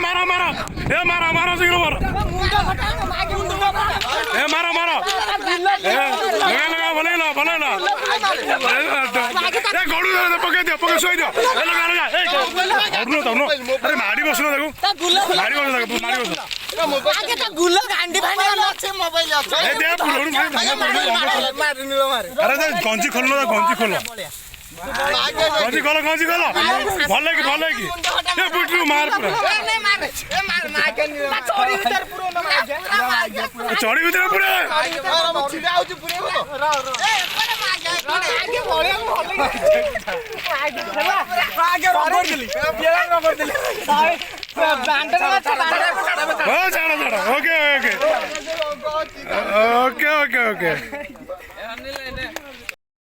मारो मारो मारो मारो शीघ्र मारो मारो मारो लगा भले ना गड़ू पकड़ दियो पकड़ शोई दियो लगा लगा अरे मारी बसनो देखो मारी बस आगे तो गुल्लो गांडी भांडी अच्छे मोबाइल अच्छे ए दे पुरोड़ अरे दे गंजी खोलो गंजी खोलो भले की ए बुटरू मार पूरा चोरी भीतर पूरा ओके